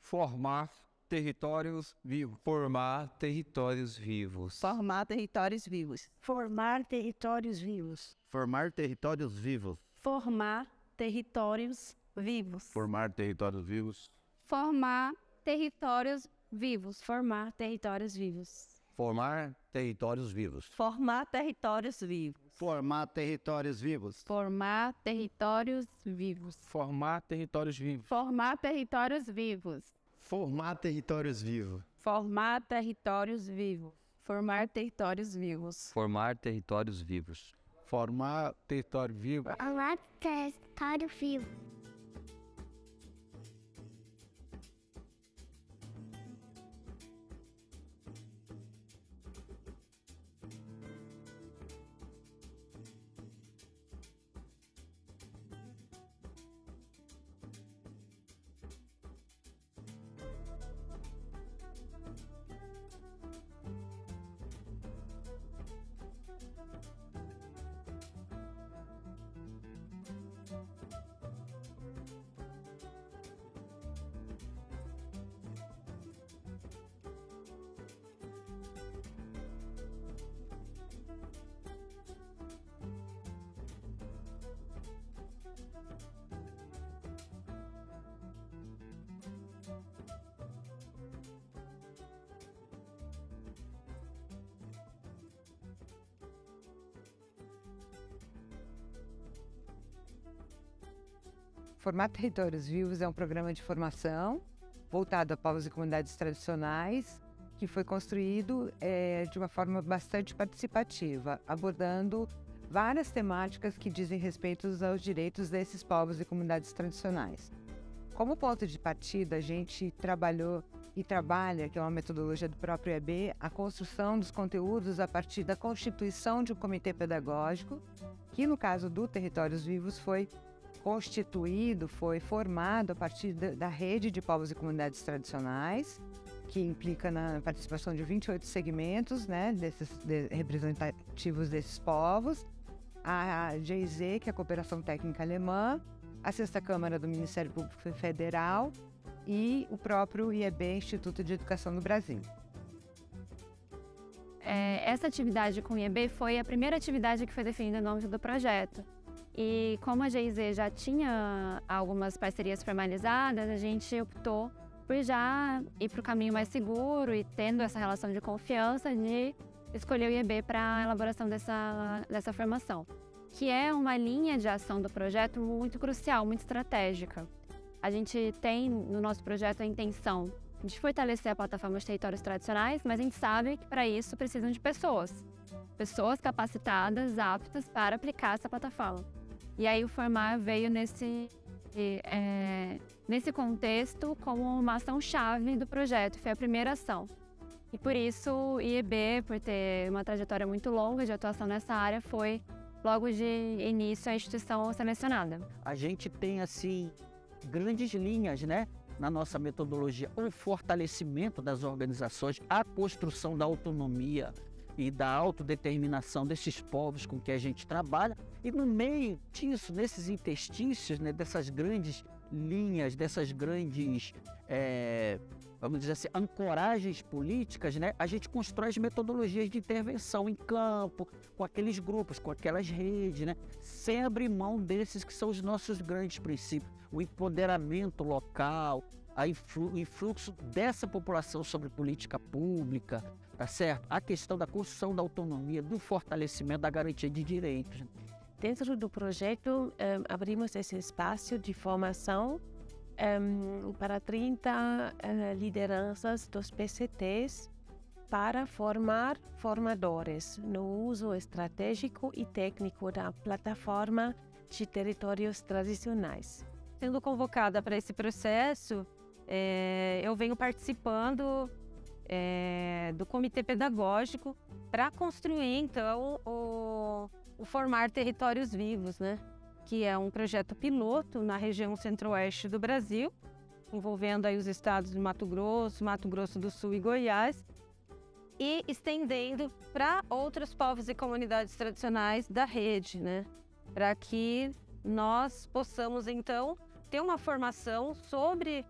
Formar territórios vivos. Formar territórios vivos. Formar territórios vivos. Formar territórios vivos. Formar territórios vivos. Formar territórios vivos. Formar territórios vivos. Formar territórios vivos. Formar territórios vivos. Formar territórios vivos. Formar territórios vivos. Formar territórios vivos. Formar territórios vivos. Formar territórios vivos. Formar territórios vivos. Formar territórios vivos. Formar territórios vivos. Formar territórios vivos. Formar territórios vivos. Formar território vivo. Formar território vivo. Formar Territórios Vivos é um programa de formação voltado a povos e comunidades tradicionais que foi construído de uma forma bastante participativa, abordando várias temáticas que dizem respeito aos direitos desses povos e comunidades tradicionais. Como ponto de partida, a gente trabalhou e trabalha, que é uma metodologia do próprio IEB, a construção dos conteúdos a partir da constituição de um comitê pedagógico, que no caso do Territórios Vivos foi constituído, foi formado a partir da rede de povos e comunidades tradicionais, que implica na participação de 28 segmentos, né, representativos desses povos, a GIZ, que é a Cooperação Técnica Alemã, a Sexta Câmara do Ministério Público Federal e o próprio IEB, Instituto de Educação do Brasil. Essa atividade com o IEB foi a primeira atividade que foi definida no âmbito do projeto. E como a GIZ já tinha algumas parcerias formalizadas, a gente optou por já ir para o caminho mais seguro e tendo essa relação de confiança de escolher o IEB para a elaboração dessa formação, que é uma linha de ação do projeto muito crucial, muito estratégica. A gente tem no nosso projeto a intenção de fortalecer a plataforma de territórios tradicionais, mas a gente sabe que para isso precisam de pessoas capacitadas, aptas para aplicar essa plataforma. E aí o Formar veio nesse contexto como uma ação-chave do projeto, foi a primeira ação. E por isso o IEB, por ter uma trajetória muito longa de atuação nessa área, foi logo de início a instituição selecionada. A gente tem, assim, grandes linhas, né, na nossa metodologia, o fortalecimento das organizações, a construção da autonomia e da autodeterminação desses povos com que a gente trabalha. E no meio disso, nesses interstícios, né, dessas grandes linhas, dessas grandes, vamos dizer assim, ancoragens políticas, né, a gente constrói as metodologias de intervenção em campo, com aqueles grupos, com aquelas redes, né, sem abrir mão desses que são os nossos grandes princípios, o empoderamento local, o influxo dessa população sobre política pública, tá certo? A questão da construção da autonomia, do fortalecimento da garantia de direitos. Dentro do projeto, abrimos esse espaço de formação para 30 lideranças dos PCTs para formar formadores no uso estratégico e técnico da plataforma de territórios tradicionais. Sendo convocada para esse processo, eu venho participando do comitê pedagógico para construir, então, o Formar Territórios Vivos, né? Que é um projeto piloto na região centro-oeste do Brasil, envolvendo aí os estados de Mato Grosso do Sul e Goiás, e estendendo para outros povos e comunidades tradicionais da rede, né? Para que nós possamos, então, ter uma formação sobre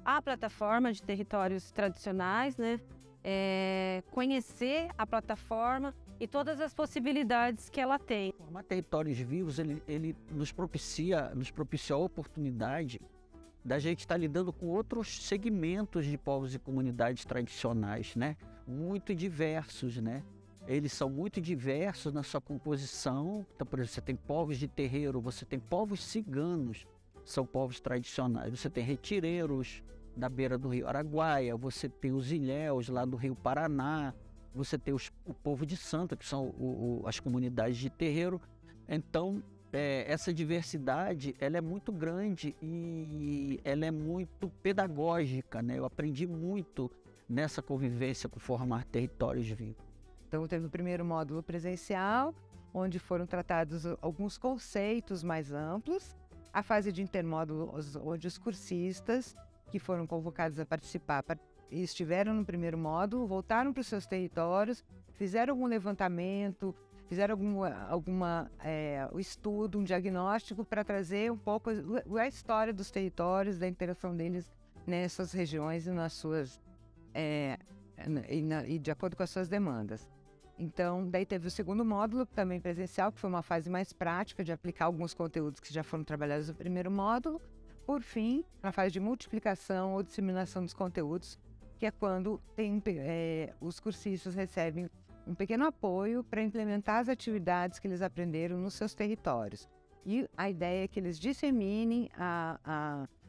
a plataforma de territórios tradicionais, né? Conhecer a plataforma e todas as possibilidades que ela tem. Formar territórios vivos, ele nos propicia a oportunidade da gente estar lidando com outros segmentos de povos e comunidades tradicionais, né? Muito diversos, né? Eles são muito diversos na sua composição. Então, por exemplo, você tem povos de terreiro, você tem povos ciganos, são povos tradicionais. Você tem retireiros da beira do rio Araguaia, você tem os ilhéus lá do rio Paraná, você tem o povo de Santa, que são as comunidades de terreiro. Então, essa diversidade, ela é muito grande e ela é muito pedagógica, né? Eu aprendi muito nessa convivência com formar territórios vivos. Então, teve o primeiro módulo presencial, onde foram tratados alguns conceitos mais amplos. A fase de intermódulo, onde os cursistas que foram convocados a participar estiveram no primeiro módulo, voltaram para os seus territórios, fizeram algum levantamento, fizeram o estudo, um diagnóstico para trazer um pouco a história dos territórios, da interação deles nessas regiões e nas suas e de acordo com as suas demandas. Então, daí teve o segundo módulo, também presencial, que foi uma fase mais prática de aplicar alguns conteúdos que já foram trabalhados no primeiro módulo. Por fim, na fase de multiplicação ou disseminação dos conteúdos, que é quando os cursistas recebem um pequeno apoio para implementar as atividades que eles aprenderam nos seus territórios. E a ideia é que eles disseminem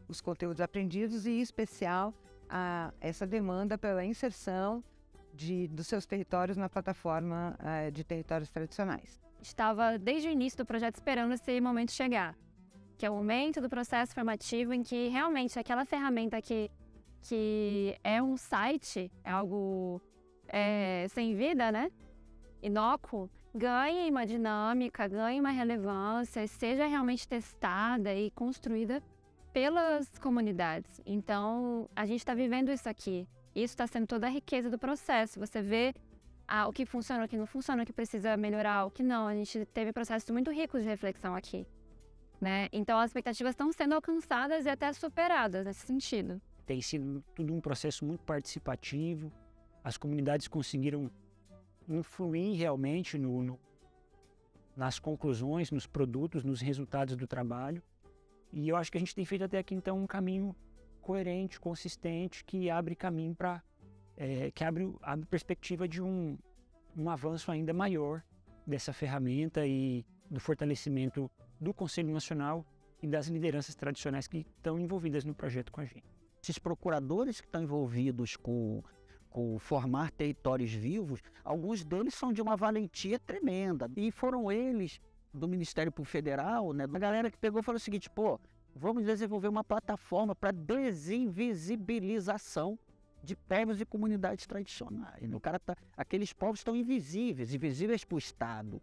os conteúdos aprendidos e, em especial, essa demanda pela inserção dos seus territórios na plataforma de territórios tradicionais. Estava desde o início do projeto esperando esse momento chegar, que é o momento do processo formativo em que realmente aquela ferramenta que é um site, é algo sem vida, né? Inócuo, ganhe uma dinâmica, ganhe uma relevância, seja realmente testada e construída pelas comunidades. Então, a gente está vivendo isso aqui. Isso está sendo toda a riqueza do processo. Você vê o que funciona, o que não funciona, o que precisa melhorar, o que não. A gente teve processos muito ricos de reflexão aqui, né? Então, as expectativas estão sendo alcançadas e até superadas nesse sentido. Tem sido tudo um processo muito participativo. As comunidades conseguiram influir realmente nas conclusões, nos produtos, nos resultados do trabalho. E eu acho que a gente tem feito até aqui, então, um caminho coerente, consistente, que abre caminho para... que abre perspectiva de um avanço ainda maior dessa ferramenta e do fortalecimento do Conselho Nacional e das lideranças tradicionais que estão envolvidas no projeto com a gente. Esses procuradores que estão envolvidos com formar territórios vivos, alguns deles são de uma valentia tremenda. E foram eles, do Ministério Público Federal, né, da galera que pegou e falou o seguinte: vamos desenvolver uma plataforma para desinvisibilização de povos e comunidades tradicionais. Aqueles povos estão invisíveis para o Estado,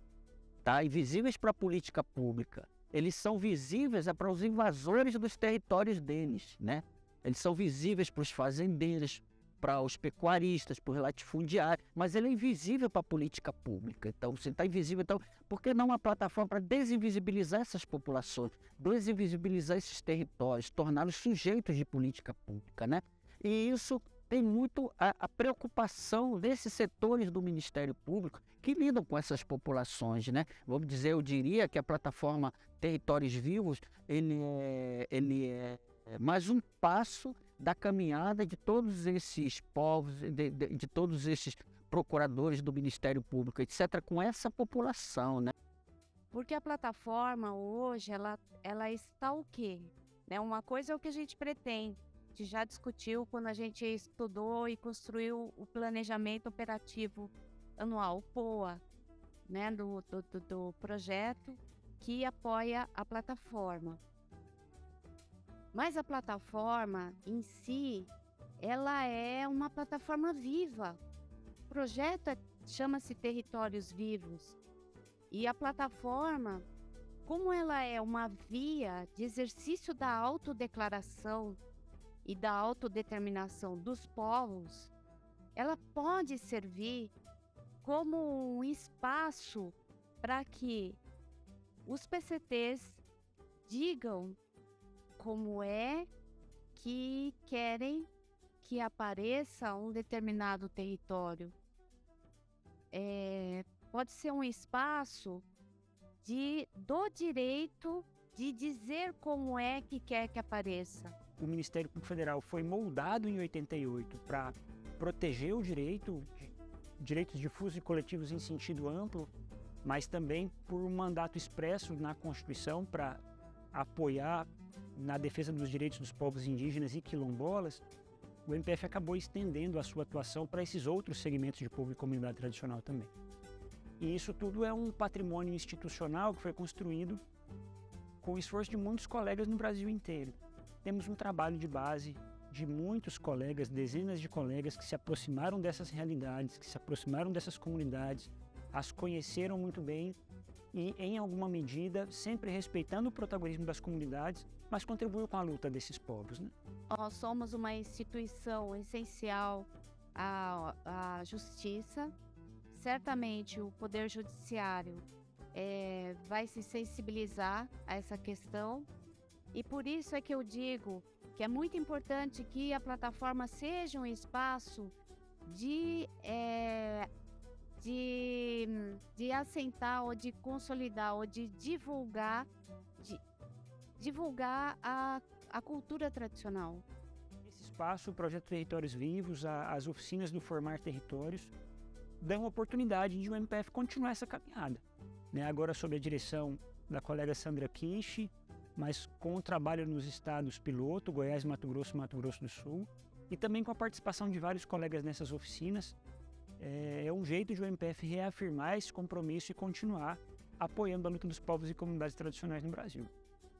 tá? Invisíveis para a política pública. Eles são visíveis para os invasores dos territórios deles, né? Eles são visíveis para os fazendeiros, para os pecuaristas, para os latifundiários, mas ele é invisível para a política pública. Então, se está invisível, então, por que não uma plataforma para desinvisibilizar essas populações, desinvisibilizar esses territórios, torná-los sujeitos de política pública, né? E isso tem muito a preocupação desses setores do Ministério Público que lidam com essas populações, né? Vamos dizer, eu diria que a plataforma Territórios Vivos, ele é mais um passo da caminhada de todos esses povos, de todos esses procuradores do Ministério Público, etc., com essa população, né? Porque a plataforma hoje, ela está o quê? Né? Uma coisa é o que a gente pretende, a gente já discutiu quando a gente estudou e construiu o planejamento operativo anual, o POA, né? do projeto que apoia a plataforma. Mas a plataforma em si, ela é uma plataforma viva. O projeto chama-se Territórios Vivos. E a plataforma, como ela é uma via de exercício da autodeclaração e da autodeterminação dos povos, ela pode servir como um espaço para que os PCTs digam como é que querem que apareça um determinado território. Pode ser um espaço do direito de dizer como é que quer que apareça. O Ministério Público Federal foi moldado em 88 para proteger o direitos difusos e coletivos em sentido amplo, mas também por um mandato expresso na Constituição para apoiar na defesa dos direitos dos povos indígenas e quilombolas. O MPF acabou estendendo a sua atuação para esses outros segmentos de povo e comunidade tradicional também. E isso tudo é um patrimônio institucional que foi construído com o esforço de muitos colegas no Brasil inteiro. Temos um trabalho de base de muitos colegas, dezenas de colegas que se aproximaram dessas realidades, que se aproximaram dessas comunidades, as conheceram muito bem e, em alguma medida, sempre respeitando o protagonismo das comunidades, mas contribuiu com a luta desses povos, né? Nós somos uma instituição essencial à justiça. Certamente o Poder Judiciário vai se sensibilizar a essa questão, e por isso é que eu digo que é muito importante que a plataforma seja um espaço de assentar ou de consolidar ou de divulgar a cultura tradicional. Nesse espaço, o Projeto Territórios Vivos, as oficinas do Formar Territórios, dão oportunidade de o MPF continuar essa caminhada, né? Agora sob a direção da colega Sandra Kishi, mas com o trabalho nos estados piloto, Goiás, Mato Grosso e Mato Grosso do Sul, e também com a participação de vários colegas nessas oficinas. É um jeito de o MPF reafirmar esse compromisso e continuar apoiando a luta dos povos e comunidades tradicionais no Brasil.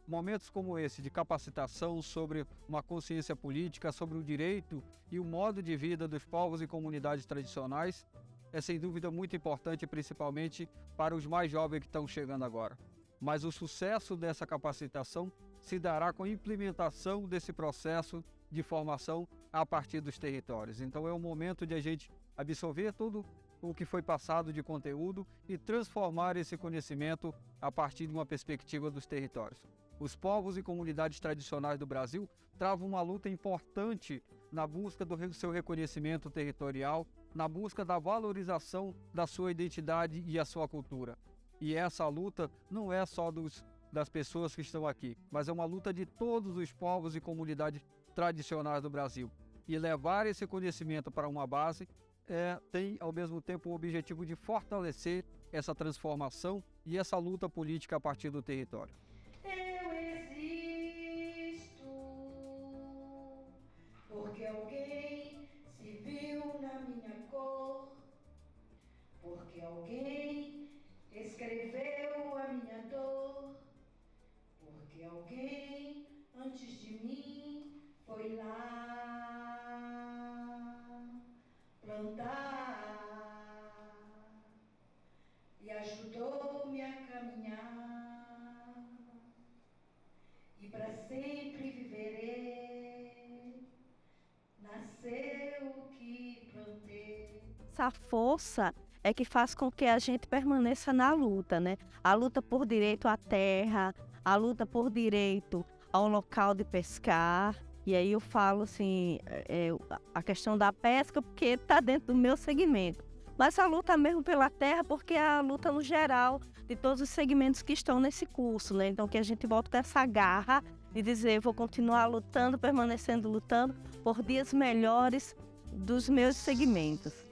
Momentos como esse de capacitação sobre uma consciência política, sobre o direito e o modo de vida dos povos e comunidades tradicionais é sem dúvida muito importante, principalmente para os mais jovens que estão chegando agora. Mas o sucesso dessa capacitação se dará com a implementação desse processo de formação a partir dos territórios. Então é o momento de a gente absorver tudo o que foi passado de conteúdo e transformar esse conhecimento a partir de uma perspectiva dos territórios. Os povos e comunidades tradicionais do Brasil travam uma luta importante na busca do seu reconhecimento territorial, na busca da valorização da sua identidade e a sua cultura. E essa luta não é só das pessoas que estão aqui, mas é uma luta de todos os povos e comunidades tradicionais do Brasil. E levar esse conhecimento para uma base tem, ao mesmo tempo, o objetivo de fortalecer essa transformação e essa luta política a partir do território. Eu existo porque alguém se viu na minha cor, porque alguém escreveu a minha dor, porque alguém antes de mim foi lá plantar e ajudou-me a caminhar, e para sempre viverei, nasceu o que plantei. Essa força é que faz com que a gente permaneça na luta, né? A luta por direito à terra, a luta por direito ao local de pescar. E aí eu falo assim, a questão da pesca, porque está dentro do meu segmento. Mas a luta mesmo pela terra, porque é a luta no geral de todos os segmentos que estão nesse curso, né? Então que a gente volta com essa garra de dizer, vou continuar lutando, permanecendo lutando por dias melhores dos meus segmentos.